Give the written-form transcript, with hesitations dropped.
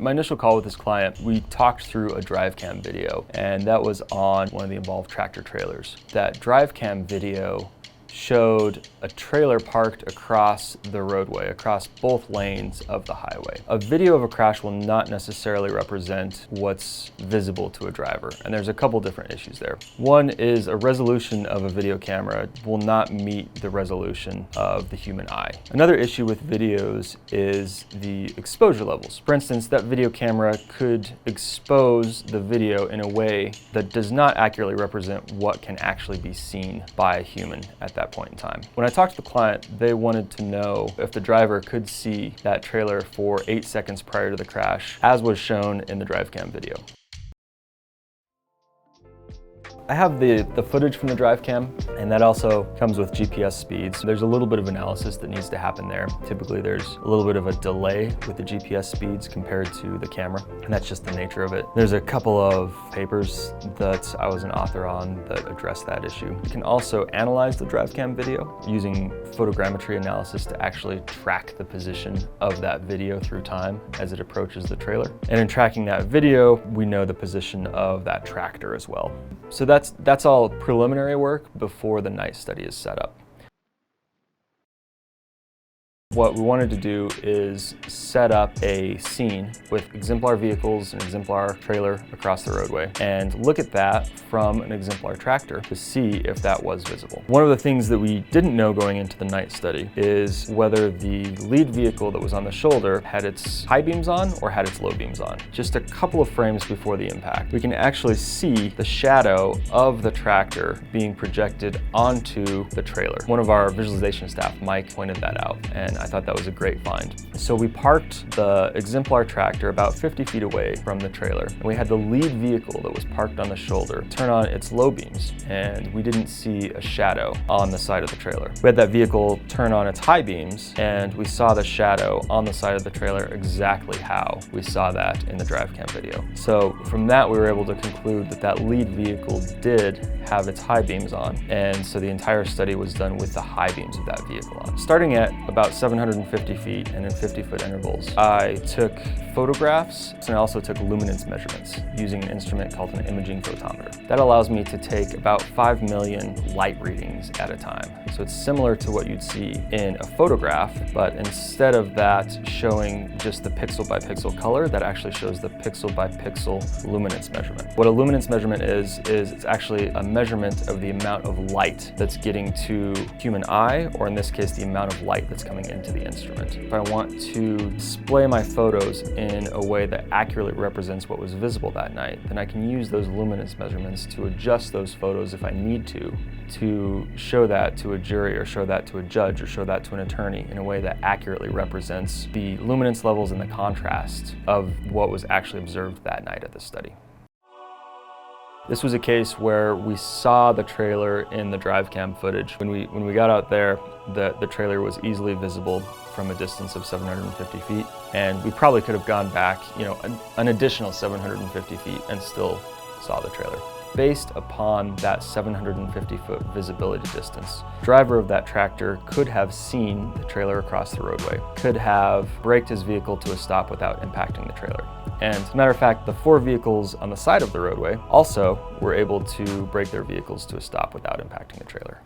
My initial call with this client, we talked through a drive cam video, and that was on one of the involved tractor trailers. That drive cam video showed a trailer parked across the roadway, across both lanes of the highway. A video of a crash will not necessarily represent what's visible to a driver, and there's a couple different issues there. One is a resolution of a video camera will not meet the resolution of the human eye. Another issue with videos is the exposure levels. For instance, that video camera could expose the video in a way that does not accurately represent what can actually be seen by a human at that point in time. When I talked to the client, they wanted to know if the driver could see that trailer for 8 seconds prior to the crash, as was shown in the drive cam video. I have the footage from the drive cam, and that also comes with GPS speeds. There's a little bit of analysis that needs to happen there. Typically there's a little bit of a delay with the GPS speeds compared to the camera, and that's just the nature of it. There's a couple of papers that I was an author on that address that issue. You can also analyze the drive cam video using photogrammetry analysis to actually track the position of that video through time as it approaches the trailer. And in tracking that video, we know the position of that tractor as well. So that's all preliminary work before the night study is set up. What we wanted to do is set up a scene with exemplar vehicles and exemplar trailer across the roadway and look at that from an exemplar tractor to see if that was visible. One of the things that we didn't know going into the night study is whether the lead vehicle that was on the shoulder had its high beams on or had its low beams on. Just a couple of frames before the impact, we can actually see the shadow of the tractor being projected onto the trailer. One of our visualization staff, Mike, pointed that out, and I thought that was a great find. So we parked the exemplar tractor about 50 feet away from the trailer, and we had the lead vehicle that was parked on the shoulder turn on its low beams, and we didn't see a shadow on the side of the trailer. We had that vehicle turn on its high beams, and we saw the shadow on the side of the trailer exactly how we saw that in the drive cam video. So from that, we were able to conclude that that lead vehicle did have its high beams on, and so the entire study was done with the high beams of that vehicle on. Starting at about 750 feet and in 50-foot intervals, I took photographs and I also took luminance measurements using an instrument called an imaging photometer. That allows me to take about 5 million light readings at a time. So it's similar to what you'd see in a photograph, but instead of that showing just the pixel by pixel color, that actually shows the pixel by pixel luminance measurement. What a luminance measurement is it's actually a measurement of the amount of light that's getting to human eye, or in this case, the amount of light that's coming into the instrument. If I want to display my photos in a way that accurately represents what was visible that night, then I can use those luminance measurements to adjust those photos if I need to show that to a jury or show that to a judge or show that to an attorney in a way that accurately represents the luminance levels and the contrast of what was actually observed that night at the study. This was a case where we saw the trailer in the drive cam footage. When we got out there, the trailer was easily visible from a distance of 750 feet, and we probably could have gone back, an additional 750 feet and still saw the trailer. Based upon that 750-foot visibility distance, the driver of that tractor could have seen the trailer across the roadway, could have braked his vehicle to a stop without impacting the trailer. And as a matter of fact, the 4 vehicles on the side of the roadway also were able to brake their vehicles to a stop without impacting the trailer.